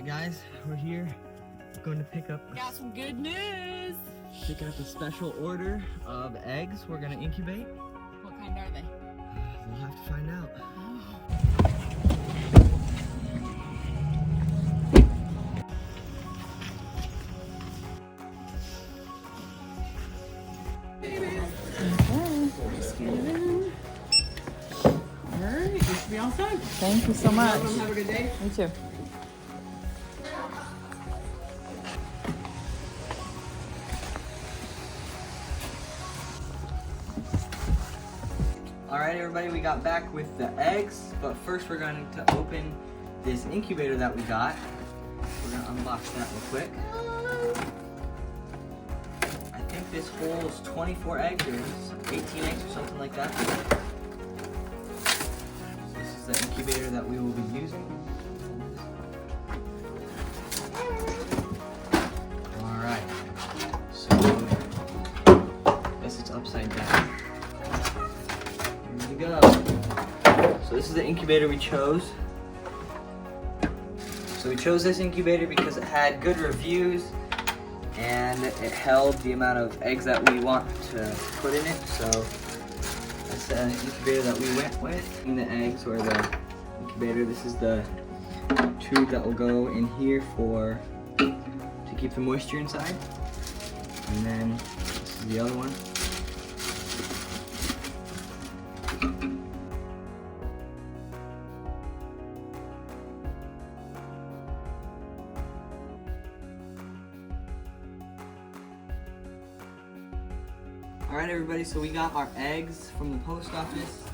Alright guys, we're here. Going to pick up some good news. Picking up a special order of eggs we're gonna incubate. What kind are they? We'll have to find out. Just get it in. Alright, you should be all set. Thank you so much. Have a good day. You too. Alright everybody, we got back with the eggs, but first we're going to open this incubator that we got. We're going to unbox that real quick. I think this holds 24 eggs or 18 eggs or something like that. This is the incubator that we will be using. Alright, so I guess it's upside down. Here we go. So this is the incubator we chose. So we chose this incubator because it had good reviews and it held the amount of eggs that we want to put in it. So that's the incubator that we went with. In the eggs or the incubator, this is the tube that will go in here to keep the moisture inside. And then this is the other one. Alright everybody, so we got our eggs from the post office.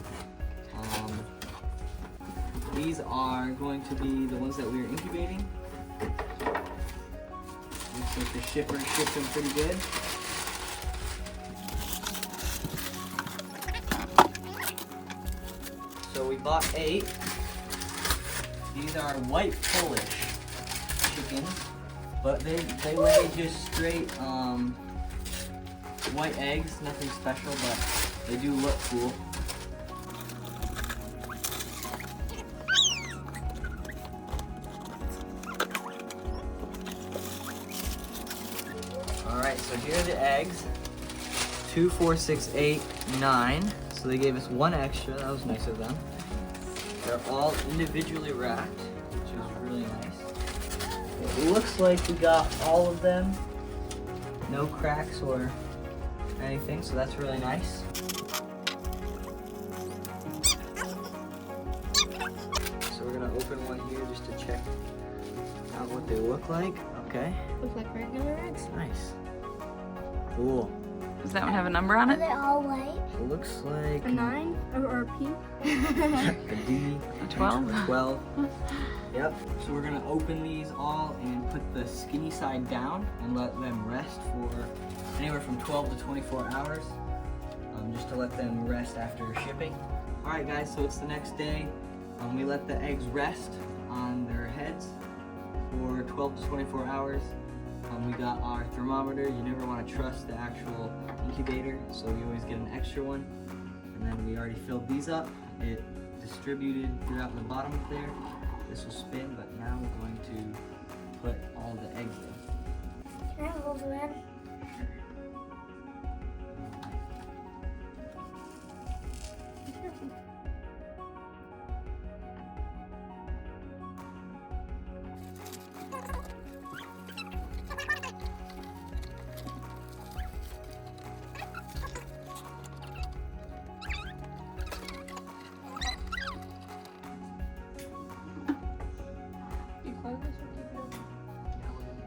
These are going to be the ones that we are incubating. Looks like the shipper shipped them pretty good. So we bought 8. These are white Polish chickens, but they lay just straight white eggs, nothing special, but they do look cool. Alright, so here are the eggs. 2, 4, 6, 8, 9. So they gave us 1 extra, that was nice of them. They're all individually wrapped, which is really nice. It looks like we got all of them. No cracks or anything, so that's really nice. So we're gonna open one here just to check out what they look like. Okay. Look like regular eggs. Nice. Cool. Does that one have a number on Are it? they all white? It looks like A 9 or a P? a D. A 12? 12. Yep. So we're gonna open these all and put the skinny side down and let them rest for anywhere from 12 to 24 hours, just to let them rest after shipping. All right, guys. So it's the next day. We let the eggs rest on their heads for 12 to 24 hours. We got our thermometer. You never want to trust the actual incubator, so we always get an extra one. And then we already filled these up. It distributed throughout the bottom up there. This will spin, but now we're going to put all the eggs in. Can I hold them?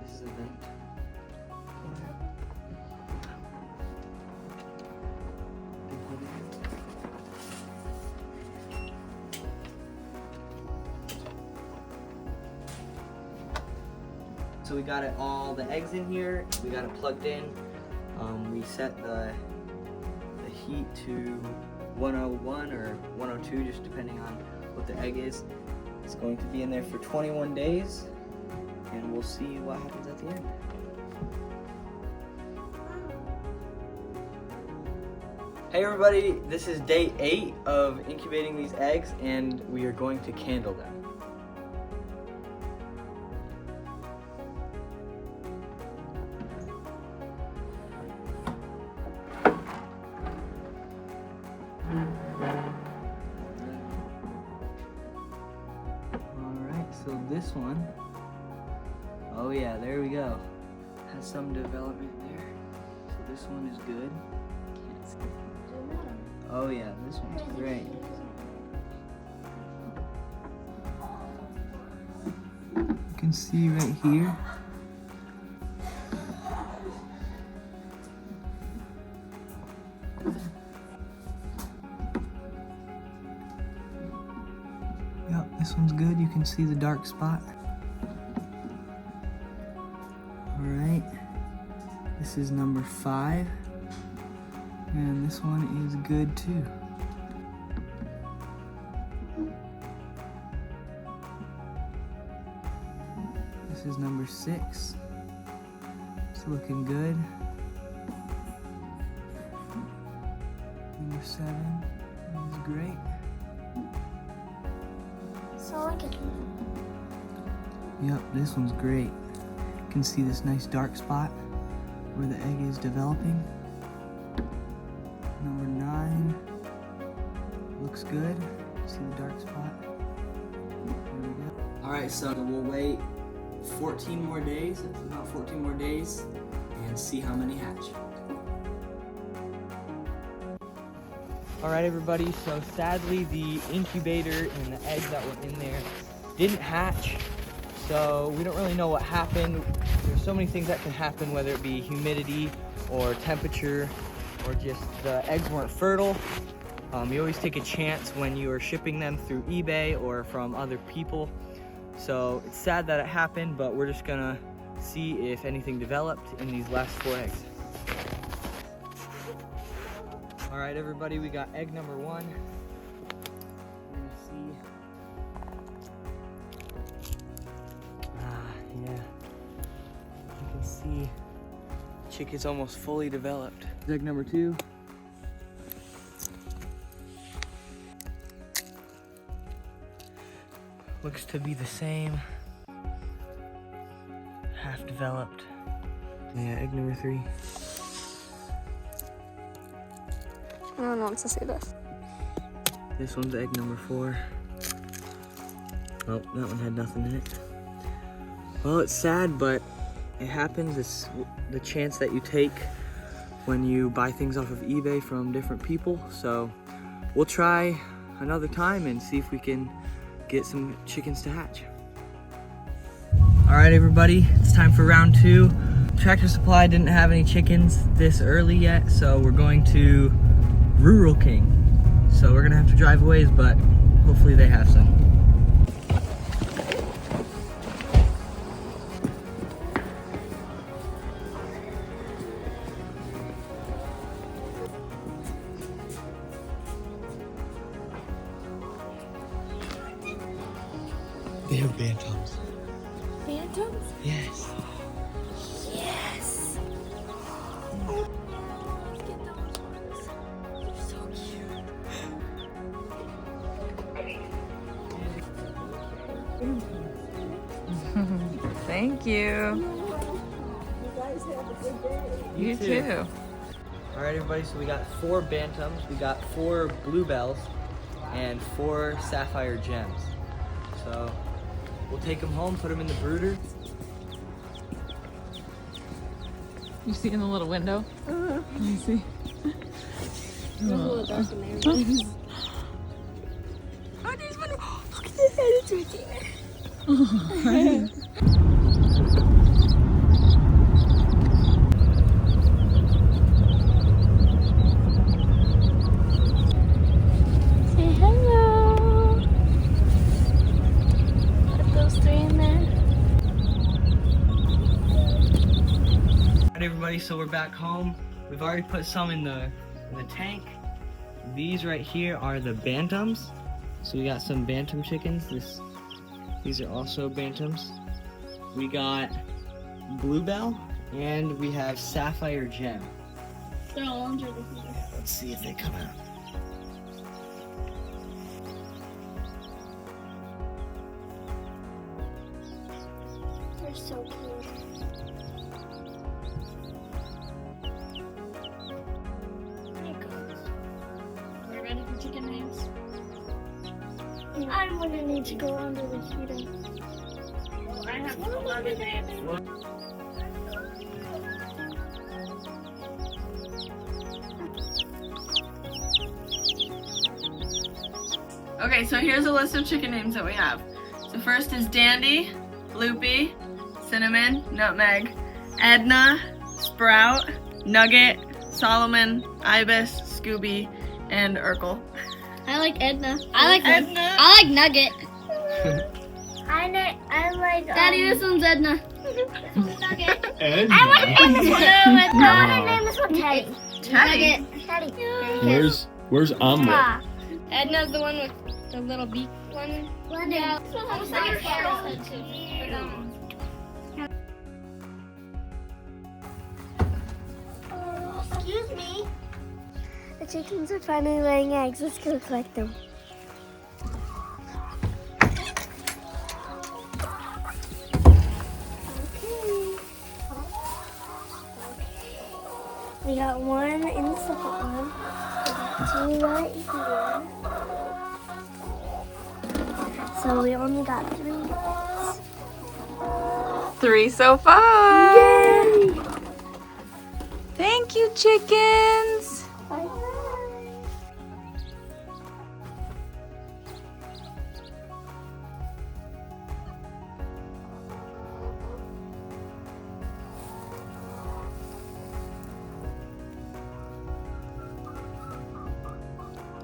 This is a vent. So we got all the eggs in here. We got it plugged in. We set the heat to 101 or 102, just depending on what the egg is. It's going to be in there for 21 days, and we'll see what happens at the end. Hey everybody, this is day 8 of incubating these eggs, and we are going to candle them. this one, oh yeah, there we go. Has some development there. So this one is good. Oh yeah, this one's great. You can see right here. Yep, this one's good. You can see the dark spot. Alright, this is number 5. And this one is good too. This is number 6. It's looking good. Number 7 is great. So like it. Yep, this one's great. You can see this nice dark spot where the egg is developing. Number 9 looks good. See the dark spot? There we go. Alright, so we'll wait 14 more days, about 14 more days, and see how many hatch. Alright everybody, so sadly the incubator and the eggs that were in there didn't hatch. So we don't really know what happened. There's so many things that can happen, whether it be humidity or temperature or just the eggs weren't fertile. You always take a chance when you are shipping them through eBay or from other people. So it's sad that it happened, but we're just gonna see if anything developed in these last 4 eggs. All right, everybody, we got egg number 1. We're gonna see. Yeah. You can see the chick is almost fully developed. Egg number 2. Looks to be the same. Half developed. Yeah, egg number 3. No one wants to see this. This one's egg number 4. Oh, that one had nothing in it. Well, it's sad, but it happens. It's the chance that you take when you buy things off of eBay from different people. So we'll try another time and see if we can get some chickens to hatch. All right, everybody, it's time for round 2. Tractor Supply didn't have any chickens this early yet, so we're going to Rural King. So we're gonna have to drive a ways, but hopefully they have some. They have bantams. Phantoms? Yes. Yes. Look at those ones. They're so cute. Thank you. You guys have a good day. You too. All right, everybody, so we got 4 bantams, we got 4 bluebells, and 4 sapphire gems. So we'll take them home, put them in the brooder. You see in the little window? You see? There's a little dark in there. Oh, there's one. Look at this head. It's right there. Say hello. Put those 3 in there. All right, everybody, so we're back home. We've already put some in the tank. These right here are the bantams. So we got some bantam chickens. These are also bantams. We got bluebell and we have sapphire gem. They're all under the heater. Let's see if they come out. They're so cute. There it goes. We're ready for chicken names. I'm gonna need to go under the heater. I have 11 eggs. Okay, so here's a list of chicken names that we have. So first is Dandy, Loopy, Cinnamon, Nutmeg, Edna, Sprout, Nugget, Solomon, Ibis, Scooby, and Urkel. I like Edna. I like Edna. I like Nugget. I like. Daddy, this one's Edna. This one's Nugget. Edna. I want to name this one. I want to name this one Teddy. Teddy. Nugget. Where's Omelet? Edna's the one with the little beak one. Yeah. This one looks like a squirrel's head too. Excuse me. The chickens are finally laying eggs. Let's go collect them. We got one in the second one. We got two right here. So we only got 3 eggs. 3 so far. Yay! Thank you, chickens. Bye.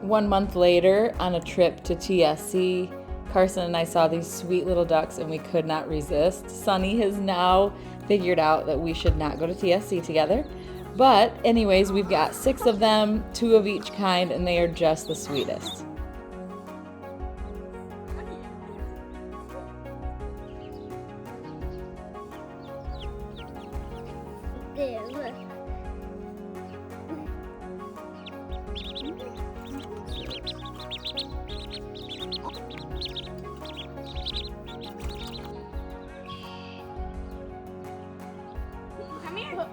One month later, on a trip to TSC, Carson and I saw these sweet little ducks and we could not resist. Sunny has now figured out that we should not go to TSC together. But anyways, we've got 6 of them, 2 of each kind, and they are just the sweetest. There, look. Come here.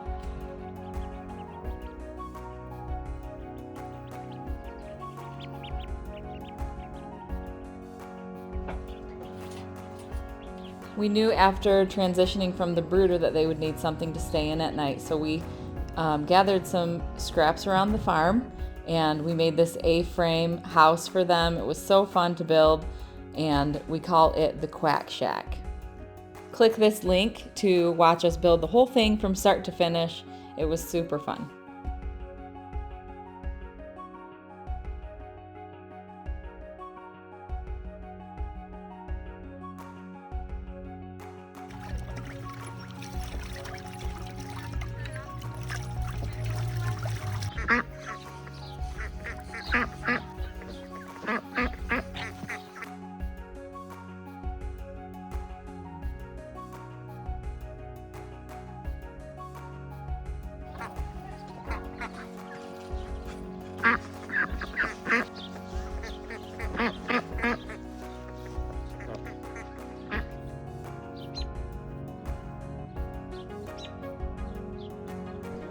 We knew after transitioning from the brooder that they would need something to stay in at night, so we gathered some scraps around the farm and we made this A-frame house for them. It was so fun to build, and we call it the Quack Shack. Click this link to watch us build the whole thing from start to finish. It was super fun.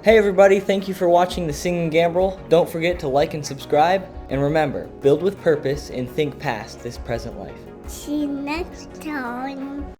Hey everybody, thank you for watching the Sing and Gamble. Don't forget to like and subscribe. And remember, build with purpose and think past this present life. See you next time.